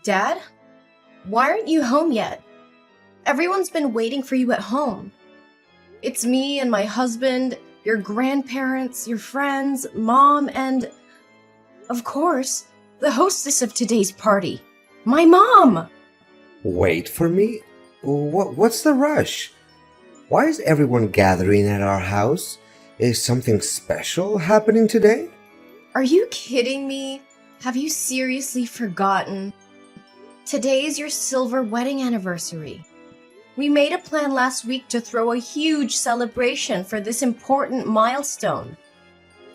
Dad? Why aren't you home yet? Everyone's been waiting for you at home. It's me and my husband, your grandparents, your friends, Mom, and, of course, the hostess of today's party, my mom! Wait for me? What's the rush? Why is everyone gathering at our house? Is something special happening today? Are you kidding me? Have you seriously forgotten? Today is your silver wedding anniversary. We made a plan last week to throw a huge celebration for this important milestone.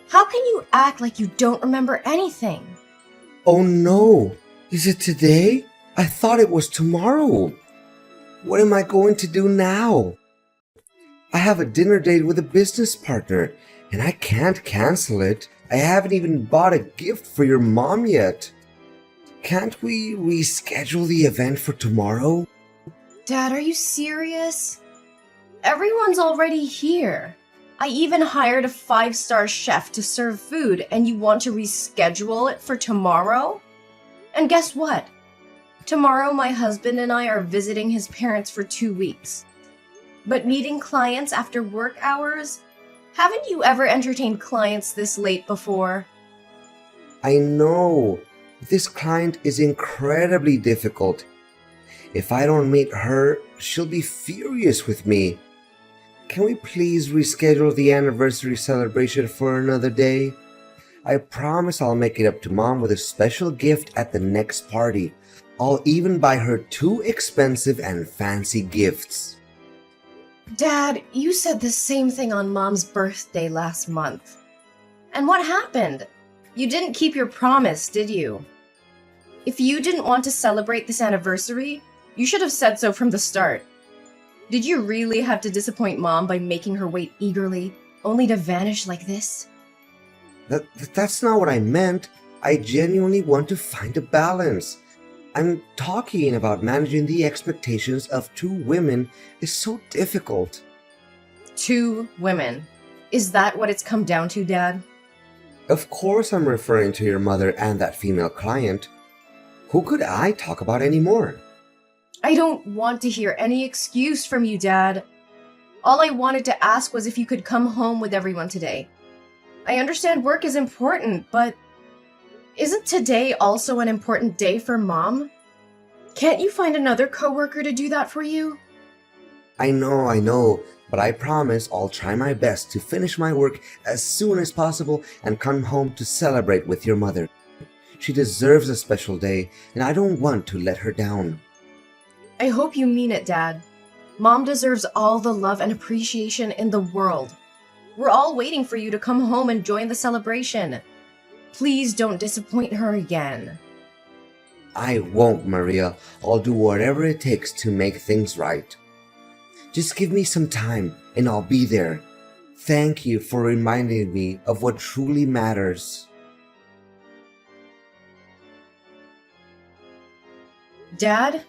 How can you act like you don't remember anything? Oh no! Is it today? I thought it was tomorrow. What am I going to do now? I have a dinner date with a business partner, and I can't cancel it. I haven't even bought a gift for your mom yet. Can't we reschedule the event for tomorrow? Dad, are you serious? Everyone's already here. I even hired a 5-star chef to serve food, and you want to reschedule it for tomorrow? And guess what? Tomorrow my husband and I are visiting his parents for 2 weeks. But meeting clients after work hours? Haven't you ever entertained clients this late before? I know. This client is incredibly difficult. If I don't meet her, she'll be furious with me. Can we please reschedule the anniversary celebration for another day? I promise I'll make it up to Mom with a special gift at the next party. I'll even buy her 2 expensive and fancy gifts. Dad, you said the same thing on Mom's birthday last month. And what happened? You didn't keep your promise, did you? If you didn't want to celebrate this anniversary, you should have said so from the start. Did you really have to disappoint Mom by making her wait eagerly, only to vanish like this? That's not what I meant. I genuinely want to find a balance. I'm talking about managing the expectations of 2 women is so difficult. 2 women. Is that what it's come down to, Dad? Of course I'm referring to your mother and that female client. Who could I talk about anymore? I don't want to hear any excuse from you, Dad. All I wanted to ask was if you could come home with everyone today. I understand work is important, but isn't today also an important day for Mom? Can't you find another coworker to do that for you? I know, but I promise I'll try my best to finish my work as soon as possible and come home to celebrate with your mother. She deserves a special day, and I don't want to let her down. I hope you mean it, Dad. Mom deserves all the love and appreciation in the world. We're all waiting for you to come home and join the celebration. Please don't disappoint her again. I won't, Maria. I'll do whatever it takes to make things right. Just give me some time, and I'll be there. Thank you for reminding me of what truly matters. Dad,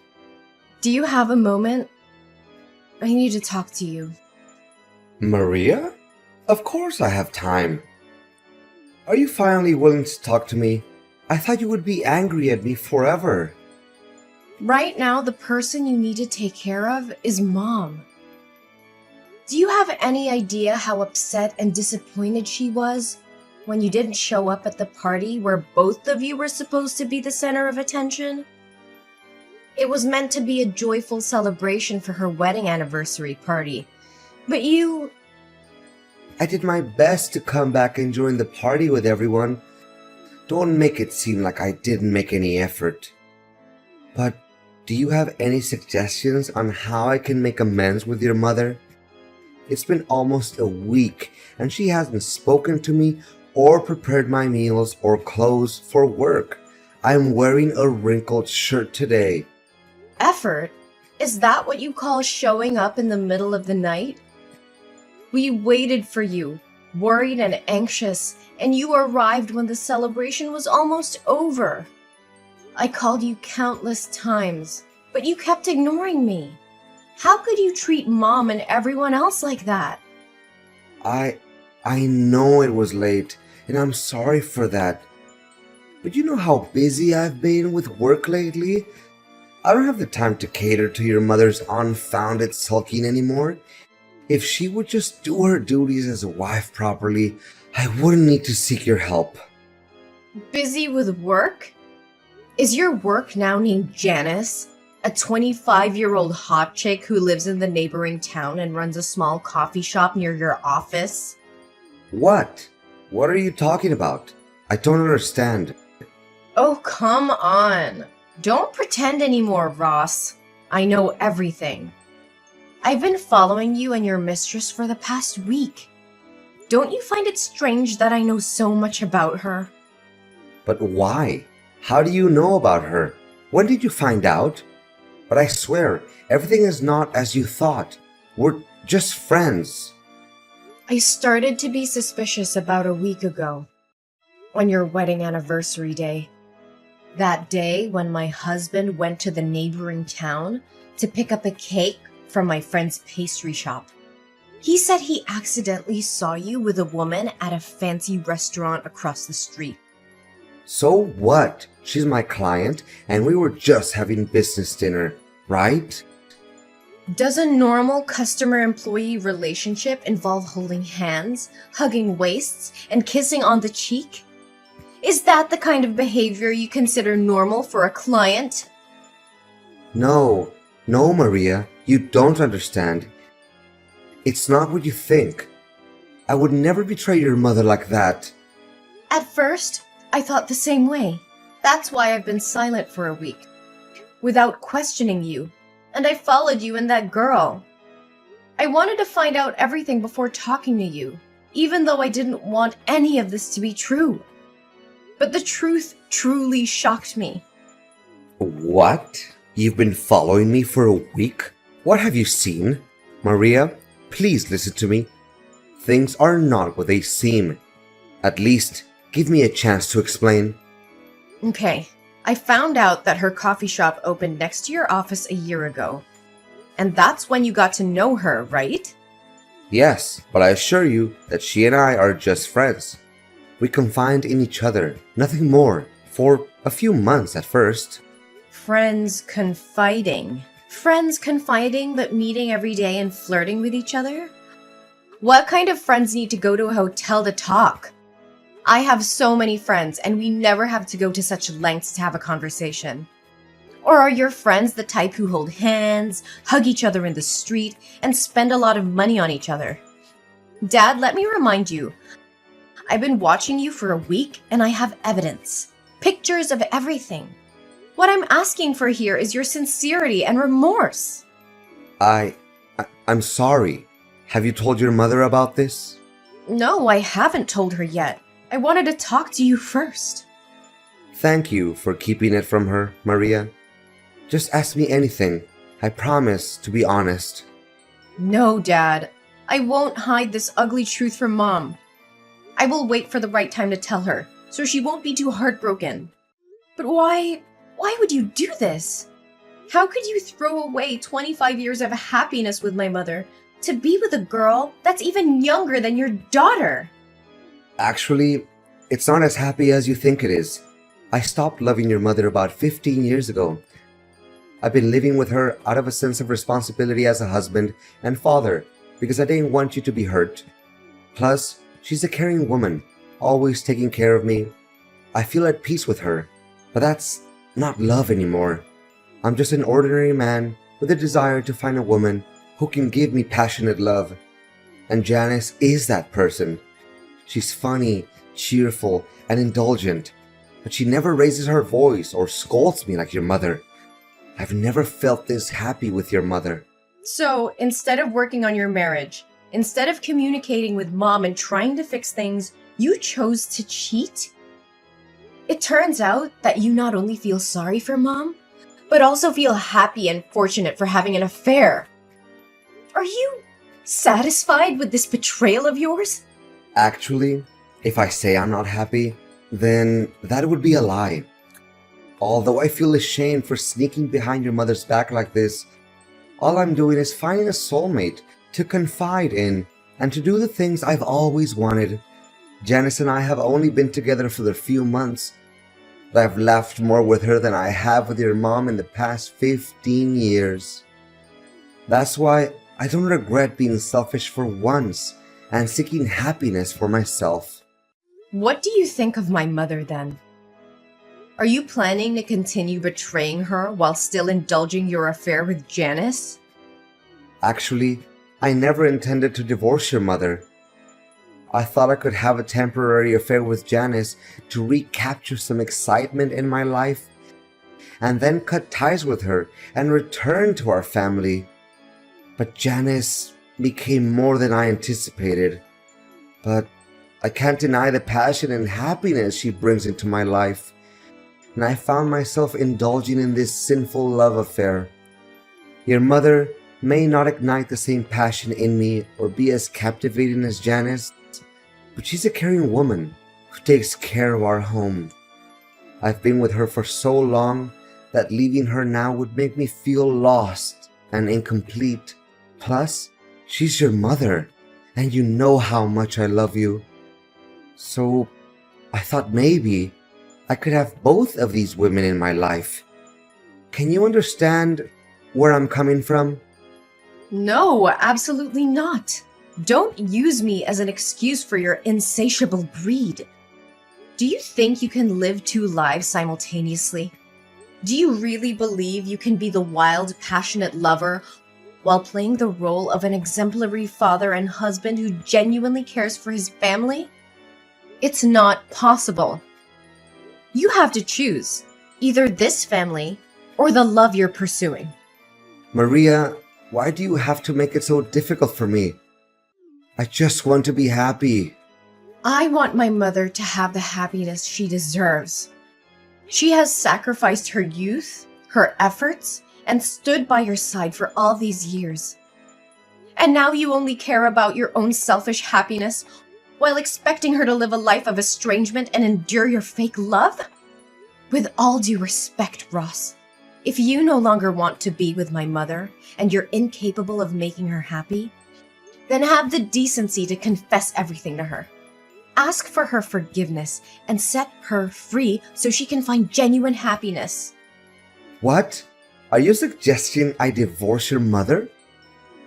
do you have a moment? I need to talk to you. Maria? Of course I have time. Are you finally willing to talk to me? I thought you would be angry at me forever. Right now, the person you need to take care of is Mom. Do you have any idea how upset and disappointed she was when you didn't show up at the party where both of you were supposed to be the center of attention? It was meant to be a joyful celebration for her wedding anniversary party, but you... I did my best to come back and join the party with everyone. Don't make it seem like I didn't make any effort. But do you have any suggestions on how I can make amends with your mother? It's been almost a week and she hasn't spoken to me or prepared my meals or clothes for work. I'm wearing a wrinkled shirt today. Effort? Is that what you call showing up in the middle of the night? We waited for you, worried and anxious, and you arrived when the celebration was almost over. I called you countless times, but you kept ignoring me. How could you treat Mom and everyone else like that? I know it was late, and I'm sorry for that. but you know how busy I've been with work lately? I don't have the time to cater to your mother's unfounded sulking anymore. If she would just do her duties as a wife properly, I wouldn't need to seek your help. Busy with work? Is your work now named Janice? A 25-year-old hot chick who lives in the neighboring town and runs a small coffee shop near your office? What? What are you talking about? I don't understand. Oh, come on. Don't pretend anymore, Ross. I know everything. I've been following you and your mistress for the past week. Don't you find it strange that I know so much about her? But why? How do you know about her? When did you find out? But I swear, everything is not as you thought. We're just friends. I started to be suspicious about a week ago, on your wedding anniversary day. That day when my husband went to the neighboring town to pick up a cake from my friend's pastry shop. He said he accidentally saw you with a woman at a fancy restaurant across the street. So what? She's my client, and we were just having business dinner, right? Does a normal customer-employee relationship involve holding hands, hugging waists, and kissing on the cheek? Is that the kind of behavior you consider normal for a client? No, Maria, you don't understand. It's not what you think. I would never betray your mother like that. At first, I thought the same way. That's why I've been silent for a week, without questioning you, and I followed you and that girl. I wanted to find out everything before talking to you, even though I didn't want any of this to be true. But the truth truly shocked me. What? You've been following me for a week? What have you seen? Maria, please listen to me. Things are not what they seem. At least, give me a chance to explain. Okay, I found out that her coffee shop opened next to your office a year ago. And that's when you got to know her, right? Yes, but I assure you that she and I are just friends. We confide in each other, nothing more, for a few months at first. Friends confiding. Friends confiding but meeting every day and flirting with each other? What kind of friends need to go to a hotel to talk? I have so many friends and we never have to go to such lengths to have a conversation. Or are your friends the type who hold hands, hug each other in the street, and spend a lot of money on each other? Dad, let me remind you, I've been watching you for a week and I have evidence. Pictures of everything. What I'm asking for here is your sincerity and remorse. I'm sorry. Have you told your mother about this? No, I haven't told her yet. I wanted to talk to you first. Thank you for keeping it from her, Maria. Just ask me anything. I promise to be honest. No, Dad. I won't hide this ugly truth from Mom. I will wait for the right time to tell her, so she won't be too heartbroken. But why would you do this? How could you throw away 25 years of happiness with my mother to be with a girl that's even younger than your daughter? Actually, it's not as happy as you think it is. I stopped loving your mother about 15 years ago. I've been living with her out of a sense of responsibility as a husband and father because I didn't want you to be hurt. Plus, she's a caring woman, always taking care of me. I feel at peace with her, but that's not love anymore. I'm just an ordinary man with a desire to find a woman who can give me passionate love. And Janice is that person. She's funny, cheerful, and indulgent, but she never raises her voice or scolds me like your mother. I've never felt this happy with your mother. So, instead of working on your marriage, instead of communicating with Mom and trying to fix things, you chose to cheat? It turns out that you not only feel sorry for Mom, but also feel happy and fortunate for having an affair. Are you satisfied with this betrayal of yours? Actually, if I say I'm not happy, then that would be a lie. Although I feel ashamed for sneaking behind your mother's back like this, all I'm doing is finding a soulmate to confide in and to do the things I've always wanted. Janice and I have only been together for a few months, that I've laughed more with her than I have with your mom in the past 15 years. That's why I don't regret being selfish for once and seeking happiness for myself. What do you think of my mother then? Are you planning to continue betraying her while still indulging your affair with Janice? Actually, I never intended to divorce your mother. I thought I could have a temporary affair with Janice to recapture some excitement in my life and then cut ties with her and return to our family. But Janice became more than I anticipated. But I can't deny the passion and happiness she brings into my life. And I found myself indulging in this sinful love affair. Your mother may not ignite the same passion in me or be as captivating as Janice, but she's a caring woman who takes care of our home. I've been with her for so long that leaving her now would make me feel lost and incomplete. Plus, she's your mother, and you know how much I love you. So, I thought maybe I could have both of these women in my life. Can you understand where I'm coming from? No, absolutely not. Don't use me as an excuse for your insatiable greed. Do you think you can live two lives simultaneously? Do you really believe you can be the wild, passionate lover while playing the role of an exemplary father and husband who genuinely cares for his family? It's not possible. You have to choose either this family or the love you're pursuing. Maria, why do you have to make it so difficult for me? I just want to be happy. I want my mother to have the happiness she deserves. She has sacrificed her youth, her efforts, and stood by your side for all these years. And now you only care about your own selfish happiness while expecting her to live a life of estrangement and endure your fake love? With all due respect, Ross, if you no longer want to be with my mother and you're incapable of making her happy, then have the decency to confess everything to her. Ask for her forgiveness and set her free so she can find genuine happiness. What? Are you suggesting I divorce your mother?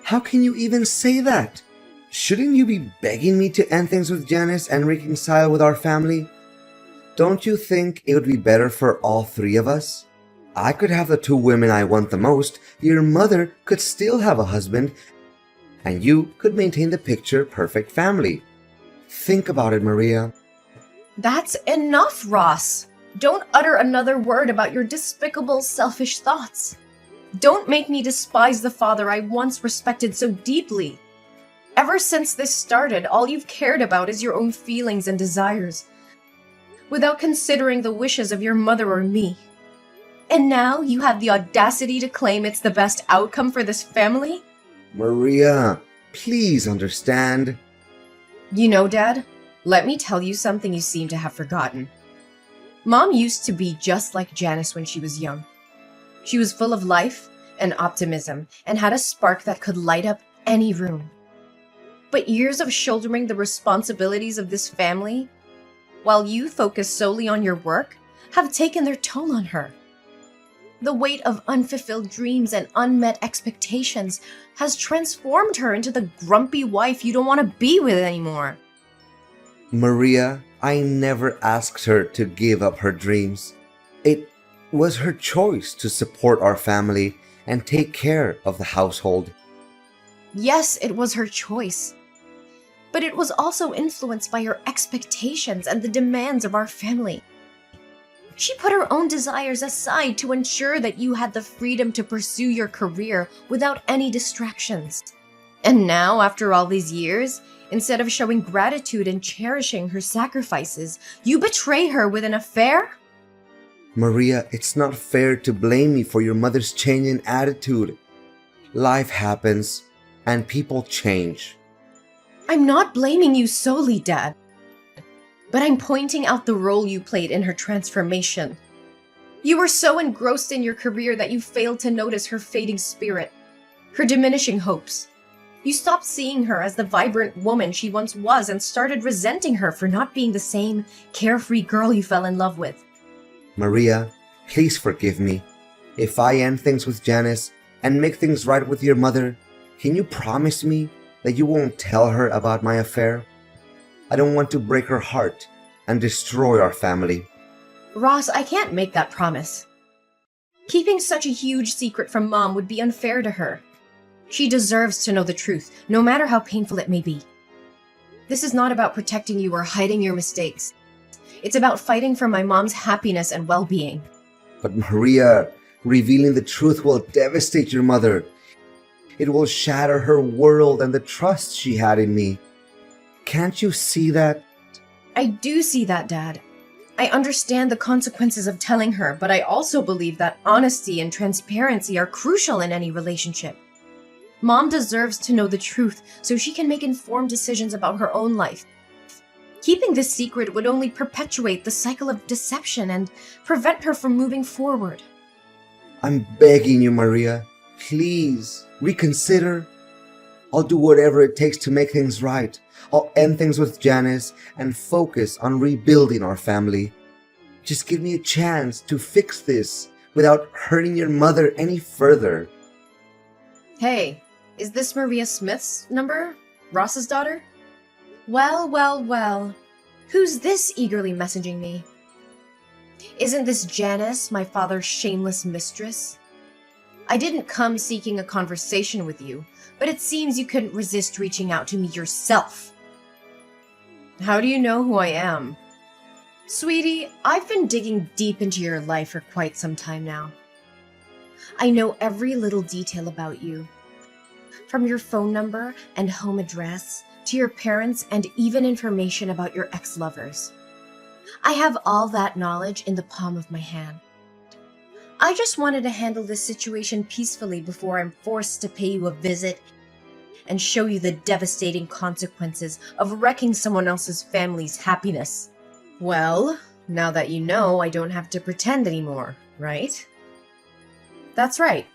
How can you even say that? Shouldn't you be begging me to end things with Janice and reconcile with our family? Don't you think it would be better for all three of us? I could have the two women I want the most, your mother could still have a husband, and you could maintain the picture-perfect family. Think about it, Maria. That's enough, Ross. Don't utter another word about your despicable, selfish thoughts. Don't make me despise the father I once respected so deeply. Ever since this started, all you've cared about is your own feelings and desires, without considering the wishes of your mother or me. And now you have the audacity to claim it's the best outcome for this family? Maria, please understand. You know, Dad, let me tell you something you seem to have forgotten. Mom used to be just like Janice when she was young. She was full of life and optimism and had a spark that could light up any room. But years of shouldering the responsibilities of this family, while you focus solely on your work, have taken their toll on her. The weight of unfulfilled dreams and unmet expectations has transformed her into the grumpy wife you don't want to be with anymore. Maria, I never asked her to give up her dreams. It was her choice to support our family and take care of the household. Yes, it was her choice. But it was also influenced by her expectations and the demands of our family. She put her own desires aside to ensure that you had the freedom to pursue your career without any distractions. And now, after all these years, instead of showing gratitude and cherishing her sacrifices, you betray her with an affair? Maria, it's not fair to blame me for your mother's change in attitude. Life happens, and people change. I'm not blaming you solely, Dad. But I'm pointing out the role you played in her transformation. You were so engrossed in your career that you failed to notice her fading spirit, her diminishing hopes. You stopped seeing her as the vibrant woman she once was and started resenting her for not being the same carefree girl you fell in love with. Maria, please forgive me. If I end things with Janice and make things right with your mother, can you promise me that you won't tell her about my affair? I don't want to break her heart and destroy our family. Ross, I can't make that promise. Keeping such a huge secret from Mom would be unfair to her. She deserves to know the truth, no matter how painful it may be. This is not about protecting you or hiding your mistakes. It's about fighting for my mom's happiness and well-being. But Maria, revealing the truth will devastate your mother. It will shatter her world and the trust she had in me. Can't you see that? I do see that, Dad. I understand the consequences of telling her, but I also believe that honesty and transparency are crucial in any relationship. Mom deserves to know the truth so she can make informed decisions about her own life. Keeping this secret would only perpetuate the cycle of deception and prevent her from moving forward. I'm begging you, Maria. Please, reconsider. I'll do whatever it takes to make things right. I'll end things with Janice and focus on rebuilding our family. Just give me a chance to fix this without hurting your mother any further. Hey, is this Maria Smith's number? Ross's daughter? Well. Who's this eagerly messaging me? Isn't this Janice, my father's shameless mistress? I didn't come seeking a conversation with you, but it seems you couldn't resist reaching out to me yourself. How do you know who I am? Sweetie, I've been digging deep into your life for quite some time now. I know every little detail about you. From your phone number and home address, to your parents, and even information about your ex-lovers. I have all that knowledge in the palm of my hand. I just wanted to handle this situation peacefully before I'm forced to pay you a visit and show you the devastating consequences of wrecking someone else's family's happiness. Well, now that you know, I don't have to pretend anymore, right? That's right.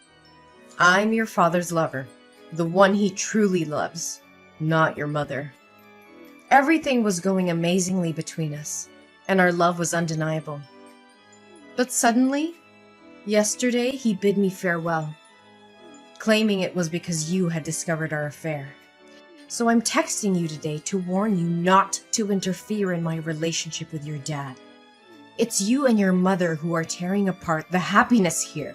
I'm your father's lover, the one he truly loves, not your mother. Everything was going amazingly between us, and our love was undeniable. But suddenly, yesterday he bid me farewell, claiming it was because you had discovered our affair. So I'm texting you today to warn you not to interfere in my relationship with your dad. It's you and your mother who are tearing apart the happiness here.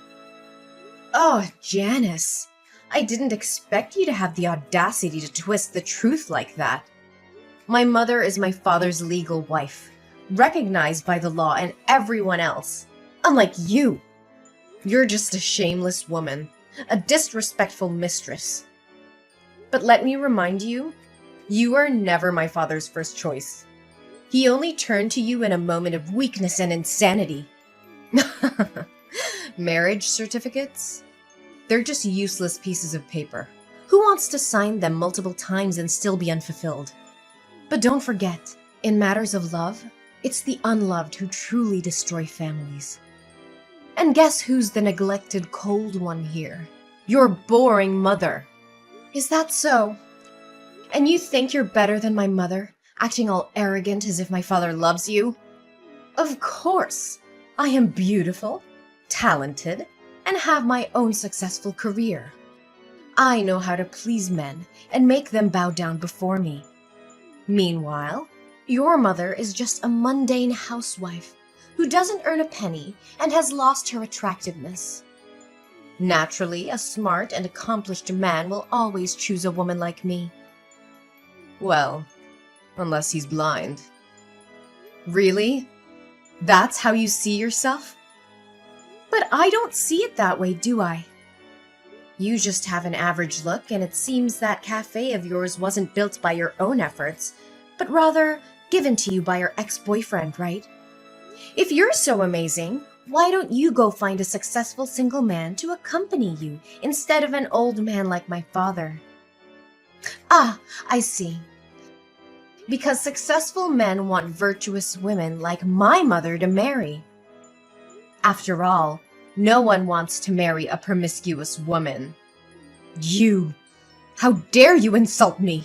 Oh, Janice, I didn't expect you to have the audacity to twist the truth like that. My mother is my father's legal wife, recognized by the law and everyone else. Unlike you. You're just a shameless woman, a disrespectful mistress. But let me remind you, you are never my father's first choice. He only turned to you in a moment of weakness and insanity. Marriage certificates? They're just useless pieces of paper. Who wants to sign them multiple times and still be unfulfilled? But don't forget, in matters of love, it's the unloved who truly destroy families. And guess who's the neglected cold one here? Your boring mother. Is that so? And you think you're better than my mother, acting all arrogant as if my father loves you? Of course! I am beautiful, talented, and have my own successful career. I know how to please men and make them bow down before me. Meanwhile, your mother is just a mundane housewife who doesn't earn a penny and has lost her attractiveness. Naturally, a smart and accomplished man will always choose a woman like me. Well, unless he's blind. Really? That's how you see yourself? But I don't see it that way, do I? You just have an average look, and it seems that cafe of yours wasn't built by your own efforts, but rather given to you by your ex-boyfriend, right? If you're so amazing, why don't you go find a successful single man to accompany you instead of an old man like my father? Ah, I see. Because successful men want virtuous women like my mother to marry. After all, no one wants to marry a promiscuous woman. You! How dare you insult me!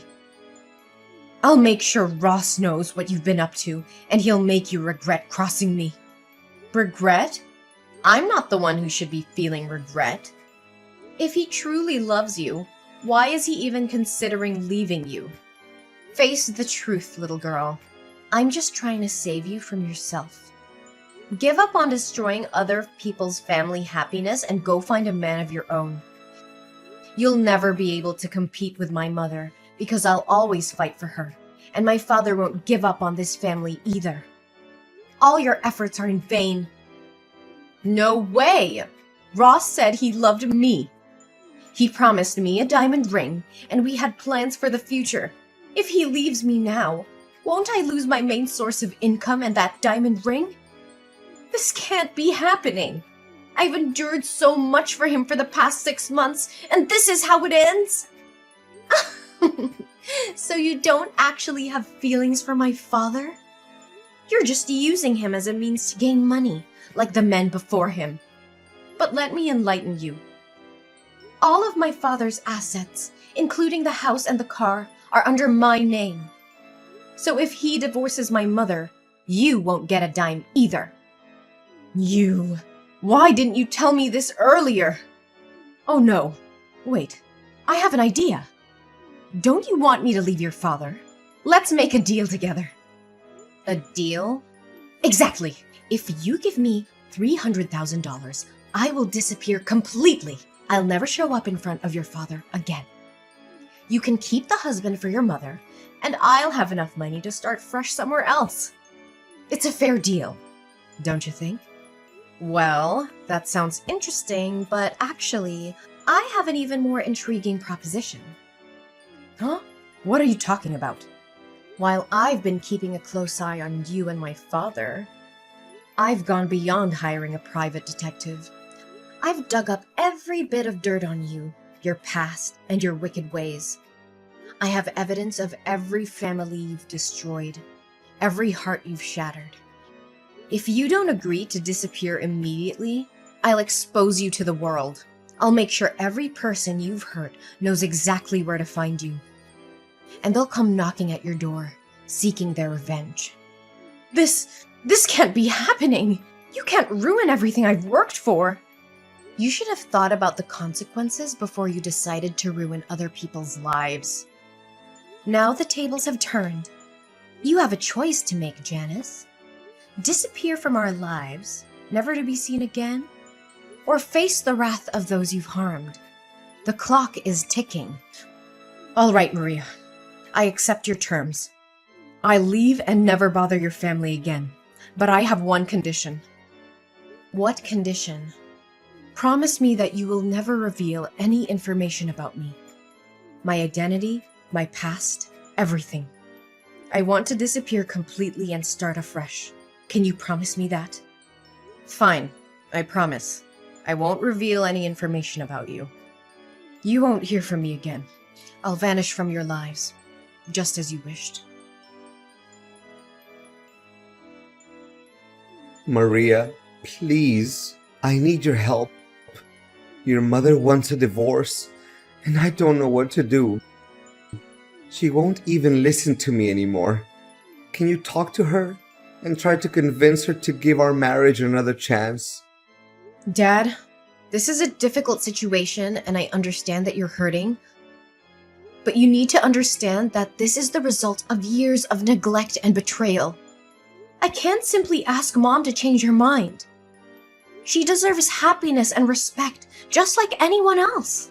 I'll make sure Ross knows what you've been up to, and he'll make you regret crossing me. Regret? I'm not the one who should be feeling regret. If he truly loves you, why is he even considering leaving you? Face the truth, little girl. I'm just trying to save you from yourself. Give up on destroying other people's family happiness and go find a man of your own. You'll never be able to compete with my mother because I'll always fight for her, and my father won't give up on this family either. All your efforts are in vain. No way! Ross said he loved me. He promised me a diamond ring, and we had plans for the future. If he leaves me now, won't I lose my main source of income and that diamond ring? This can't be happening. I've endured so much for him for the past 6 months, and this is how it ends? So you don't actually have feelings for my father? You're just using him as a means to gain money, like the men before him. But let me enlighten you. All of my father's assets, including the house and the car, are under my name. So if he divorces my mother, you won't get a dime either. You... Why didn't you tell me this earlier? Oh no. Wait. I have an idea. Don't you want me to leave your father? Let's make a deal together. A deal? Exactly. If you give me $300,000, I will disappear completely. I'll never show up in front of your father again. You can keep the husband for your mother, and I'll have enough money to start fresh somewhere else. It's a fair deal, don't you think? Well, that sounds interesting, but actually, I have an even more intriguing proposition. Huh? What are you talking about? While I've been keeping a close eye on you and my father, I've gone beyond hiring a private detective. I've dug up every bit of dirt on you, your past, and your wicked ways. I have evidence of every family you've destroyed, every heart you've shattered. If you don't agree to disappear immediately, I'll expose you to the world. I'll make sure every person you've hurt knows exactly where to find you. And they'll come knocking at your door, seeking their revenge. This can't be happening! You can't ruin everything I've worked for! You should have thought about the consequences before you decided to ruin other people's lives. Now the tables have turned. You have a choice to make, Janice. Disappear from our lives, never to be seen again, or face the wrath of those you've harmed. The clock is ticking. All right, Maria. I accept your terms. I leave and never bother your family again. But I have one condition. What condition? Promise me that you will never reveal any information about me. My identity, my past, everything. I want to disappear completely and start afresh. Can you promise me that? Fine, I promise. I won't reveal any information about you. You won't hear from me again. I'll vanish from your lives, just as you wished. Maria, please, I need your help. Your mother wants a divorce, and I don't know what to do. She won't even listen to me anymore. Can you talk to her and try to convince her to give our marriage another chance? Dad, this is a difficult situation, and I understand that you're hurting. But you need to understand that this is the result of years of neglect and betrayal. I can't simply ask Mom to change her mind. She deserves happiness and respect, just like anyone else.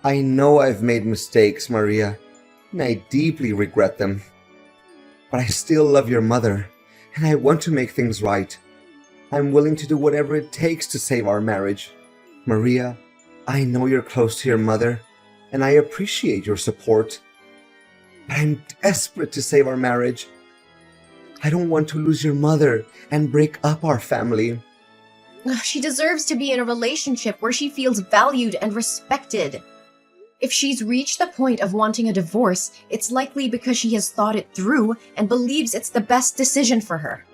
I know I've made mistakes, Maria, and I deeply regret them. But I still love your mother, and I want to make things right. I'm willing to do whatever it takes to save our marriage. Maria, I know you're close to your mother, and I appreciate your support. But I'm desperate to save our marriage. I don't want to lose your mother and break up our family. She deserves to be in a relationship where she feels valued and respected. If she's reached the point of wanting a divorce, it's likely because she has thought it through and believes it's the best decision for her.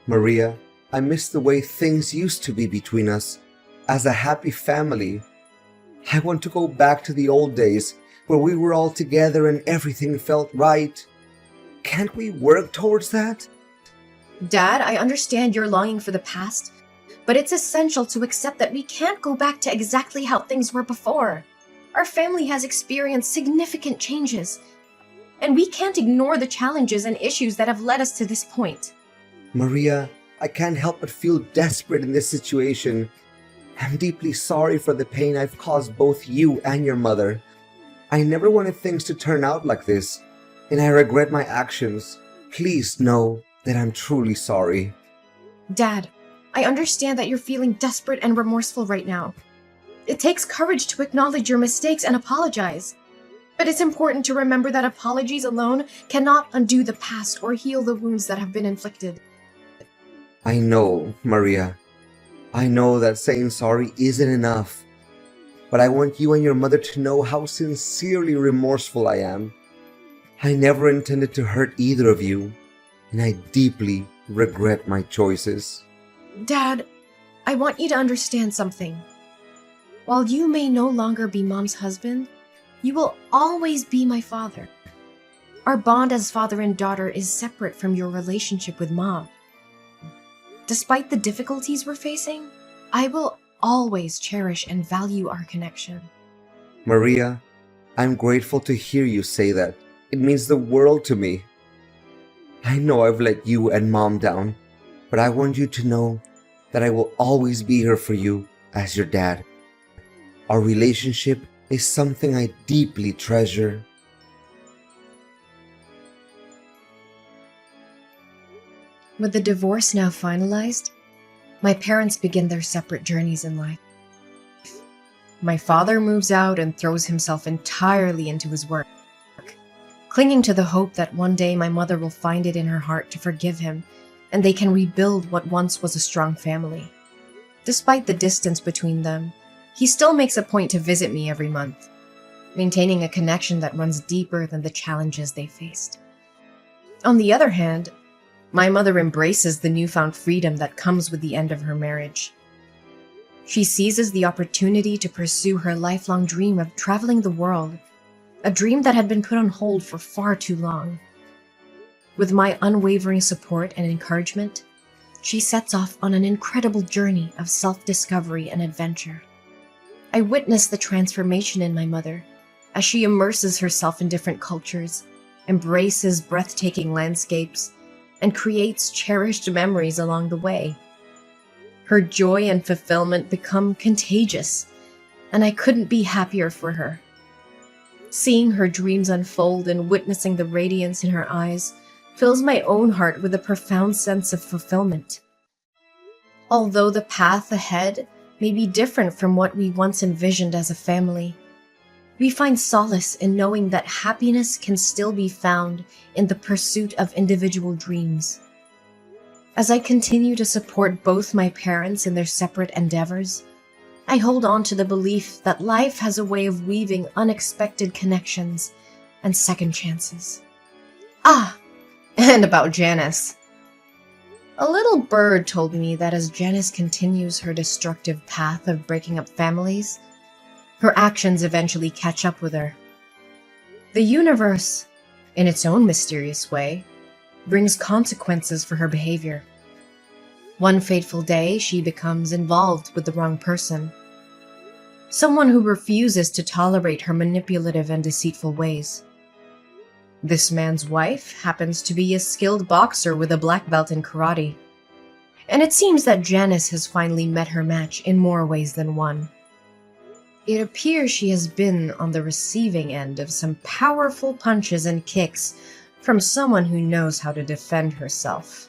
Maria, I miss the way things used to be between us, as a happy family. I want to go back to the old days where we were all together and everything felt right. Can't we work towards that? Dad, I understand you're longing for the past, but it's essential to accept that we can't go back to exactly how things were before. Our family has experienced significant changes, and we can't ignore the challenges and issues that have led us to this point. Maria, I can't help but feel desperate in this situation. I'm deeply sorry for the pain I've caused both you and your mother. I never wanted things to turn out like this, and I regret my actions. Please know that I'm truly sorry. Dad, I understand that you're feeling desperate and remorseful right now. It takes courage to acknowledge your mistakes and apologize. But it's important to remember that apologies alone cannot undo the past or heal the wounds that have been inflicted. I know, Maria. I know that saying sorry isn't enough. But I want you and your mother to know how sincerely remorseful I am. I never intended to hurt either of you, and I deeply regret my choices. Dad, I want you to understand something. While you may no longer be Mom's husband, you will always be my father. Our bond as father and daughter is separate from your relationship with Mom. Despite the difficulties we're facing, I will always cherish and value our connection. Maria, I'm grateful to hear you say that. It means the world to me. I know I've let you and Mom down, but I want you to know that I will always be here for you as your dad. Our relationship is something I deeply treasure. With the divorce now finalized, my parents begin their separate journeys in life. My father moves out and throws himself entirely into his work, clinging to the hope that one day my mother will find it in her heart to forgive him and they can rebuild what once was a strong family. Despite the distance between them, he still makes a point to visit me every month, maintaining a connection that runs deeper than the challenges they faced. On the other hand, my mother embraces the newfound freedom that comes with the end of her marriage. She seizes the opportunity to pursue her lifelong dream of traveling the world, a dream that had been put on hold for far too long. With my unwavering support and encouragement, she sets off on an incredible journey of self-discovery and adventure. I witness the transformation in my mother as she immerses herself in different cultures, embraces breathtaking landscapes, and creates cherished memories along the way. Her joy and fulfillment become contagious, and I couldn't be happier for her. Seeing her dreams unfold and witnessing the radiance in her eyes fills my own heart with a profound sense of fulfillment. Although the path ahead may be different from what we once envisioned as a family, we find solace in knowing that happiness can still be found in the pursuit of individual dreams. As I continue to support both my parents in their separate endeavors, I hold on to the belief that life has a way of weaving unexpected connections and second chances. And about Janice. A little bird told me that as Janice continues her destructive path of breaking up families, her actions eventually catch up with her. The universe, in its own mysterious way, brings consequences for her behavior. One fateful day, she becomes involved with the wrong person, someone who refuses to tolerate her manipulative and deceitful ways. This man's wife happens to be a skilled boxer with a black belt in karate, and it seems that Janice has finally met her match in more ways than one. It appears she has been on the receiving end of some powerful punches and kicks from someone who knows how to defend herself.